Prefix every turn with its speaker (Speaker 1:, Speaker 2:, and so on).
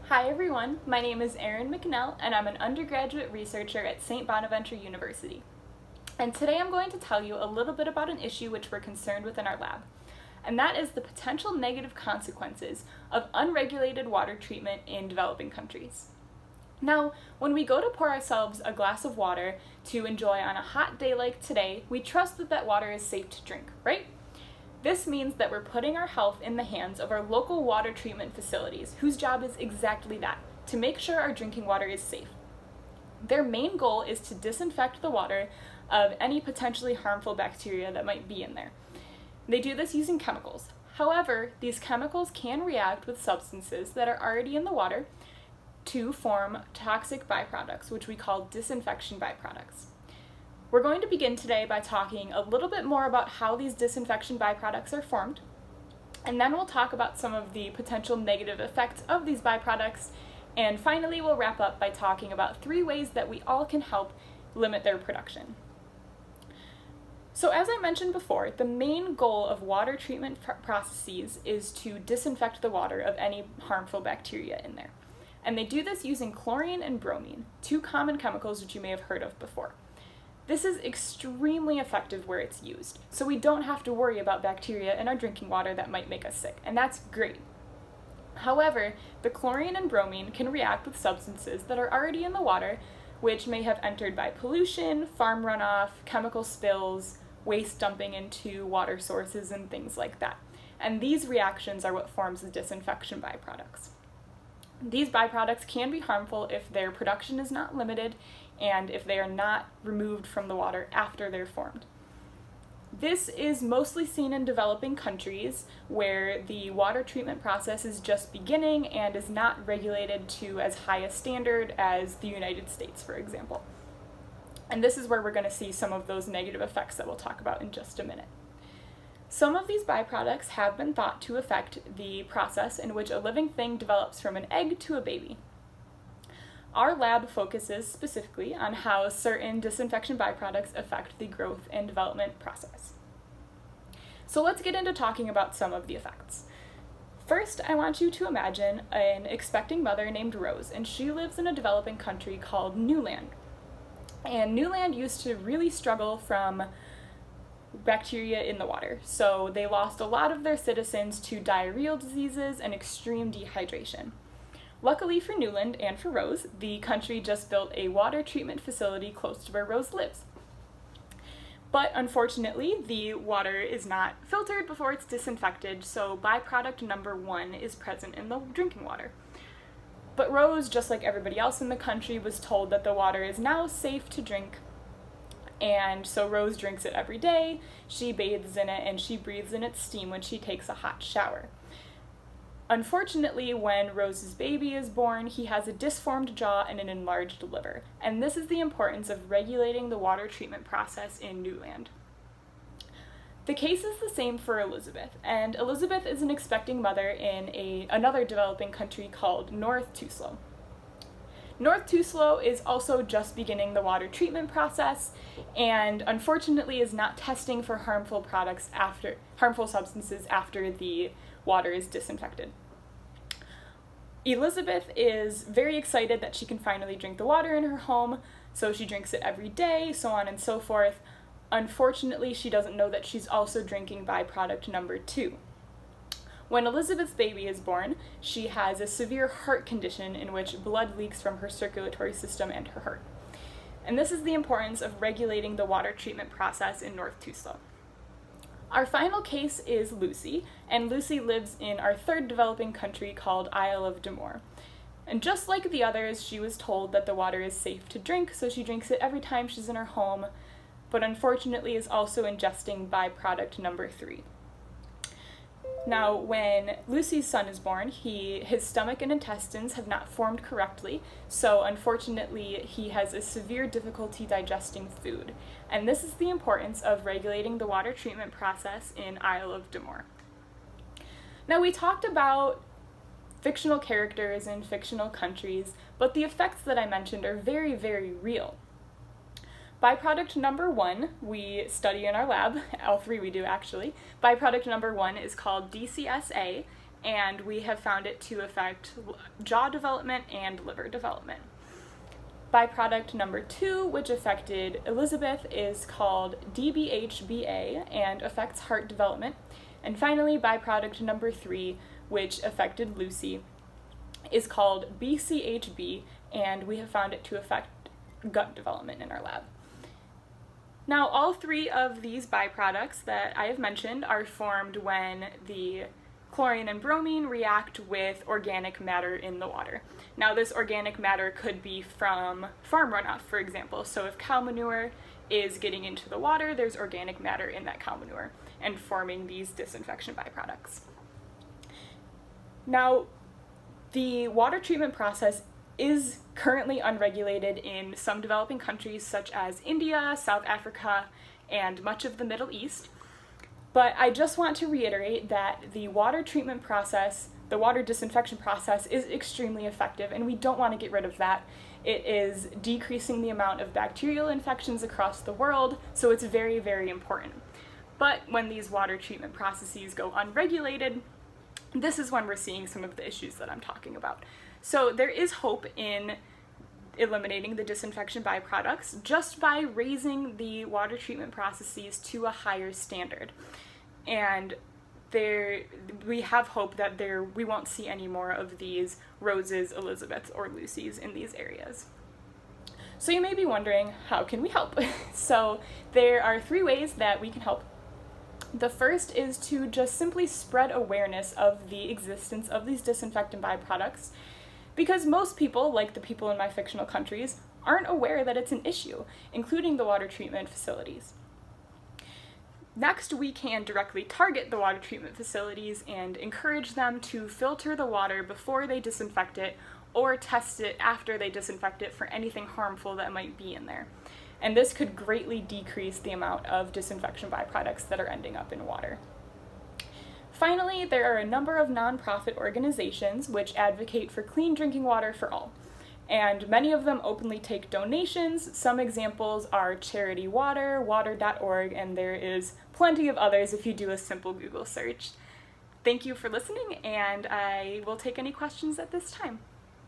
Speaker 1: Hi everyone, my name is Erin McNell and I'm an undergraduate researcher at St. Bonaventure University. And today I'm going to tell you a little bit about an issue which we're concerned with in our lab, and that is the potential negative consequences of unregulated water treatment in developing countries. Now, when we go to pour ourselves a glass of water to enjoy on a hot day like today, we trust that that water is safe to drink, right? This means that we're putting our health in the hands of our local water treatment facilities, whose job is exactly that, to make sure our drinking water is safe. Their main goal is to disinfect the water of any potentially harmful bacteria that might be in there. They do this using chemicals. However, these chemicals can react with substances that are already in the water to form toxic byproducts, which we call disinfection byproducts. We're going to begin today by talking a little bit more about how these disinfection byproducts are formed, and then we'll talk about some of the potential negative effects of these byproducts, and finally we'll wrap up by talking about 3 ways that we all can help limit their production. So as I mentioned before, the main goal of water treatment processes is to disinfect the water of any harmful bacteria in there. And they do this using chlorine and bromine, 2 common chemicals which you may have heard of before. This is extremely effective where it's used, so we don't have to worry about bacteria in our drinking water that might make us sick, and that's great. However, the chlorine and bromine can react with substances that are already in the water, which may have entered by pollution, farm runoff, chemical spills, waste dumping into water sources, and things like that. And these reactions are what forms the disinfection byproducts. These byproducts can be harmful if their production is not limited and if they are not removed from the water after they're formed. This is mostly seen in developing countries where the water treatment process is just beginning and is not regulated to as high a standard as the United States, for example. And this is where we're going to see some of those negative effects that we'll talk about in just a minute. Some of these byproducts have been thought to affect the process in which a living thing develops from an egg to a baby. Our lab focuses specifically on how certain disinfection byproducts affect the growth and development process. So let's get into talking about some of the effects. First, I want you to imagine an expecting mother named Rose, and she lives in a developing country called New Land. And New Land used to really struggle from bacteria in the water, so they lost a lot of their citizens to diarrheal diseases and extreme dehydration. Luckily for Newland and for Rose, the country just built a water treatment facility close to where Rose lives. But unfortunately, the water is not filtered before it's disinfected, so byproduct number 1 is present in the drinking water. But Rose, just like everybody else in the country, was told that the water is now safe to drink, and so Rose drinks it every day, she bathes in it, and she breathes in its steam when she takes a hot shower. Unfortunately, when Rose's baby is born, he has a disformed jaw and an enlarged liver, and this is the importance of regulating the water treatment process in New Land. The case is the same for Elizabeth, and Elizabeth is an expecting mother in another developing country called North Tuslo. North Tuslo is also just beginning the water treatment process, and unfortunately is not testing for harmful substances after the water is disinfected. Elizabeth is very excited that she can finally drink the water in her home, so she drinks it every day, so on and so forth. Unfortunately, she doesn't know that she's also drinking byproduct number 2. When Elizabeth's baby is born, she has a severe heart condition in which blood leaks from her circulatory system and her heart. And this is the importance of regulating the water treatment process in North Tuslo. Our final case is Lucy, and Lucy lives in our 3rd developing country called Isle of Damore. And just like the others, she was told that the water is safe to drink, so she drinks it every time she's in her home, but unfortunately is also ingesting byproduct number 3. Now, when Lucy's son is born, his stomach and intestines have not formed correctly, so unfortunately he has a severe difficulty digesting food. And this is the importance of regulating the water treatment process in Isle of Damore. Now, we talked about fictional characters in fictional countries, but the effects that I mentioned are very, very real. Byproduct number 1 we study in our lab, all 3 we do actually. Byproduct number 1 is called DCSA, and we have found it to affect jaw development and liver development. Byproduct number 2, which affected Elizabeth, is called DBHBA and affects heart development. And finally, byproduct number 3, which affected Lucy, is called BCHB, and we have found it to affect gut development in our lab. Now, all 3 of these byproducts that I have mentioned are formed when the chlorine and bromine react with organic matter in the water. Now, this organic matter could be from farm runoff, for example. So if cow manure is getting into the water, there's organic matter in that cow manure and forming these disinfection byproducts. Now, the water treatment process is currently unregulated in some developing countries such as India, South Africa, and much of the Middle East. But I just want to reiterate that the water treatment process, the water disinfection process, is extremely effective, and we don't want to get rid of that. It is decreasing the amount of bacterial infections across the world, so it's very, very important. But when these water treatment processes go unregulated, this is when we're seeing some of the issues that I'm talking about. So there is hope in eliminating the disinfection byproducts just by raising the water treatment processes to a higher standard. And we have hope that we won't see any more of these Roses, Elizabeths, or Lucys in these areas. So you may be wondering, how can we help? So there are 3 ways that we can help. The first is to just simply spread awareness of the existence of these disinfectant byproducts, because most people, like the people in my fictional countries, aren't aware that it's an issue, including the water treatment facilities. Next, we can directly target the water treatment facilities and encourage them to filter the water before they disinfect it or test it after they disinfect it for anything harmful that might be in there. And this could greatly decrease the amount of disinfection byproducts that are ending up in water. Finally, there are a number of nonprofit organizations which advocate for clean drinking water for all, and many of them openly take donations. Some examples are Charity Water, water.org, and there is plenty of others if you do a simple Google search. Thank you for listening, and I will take any questions at this time.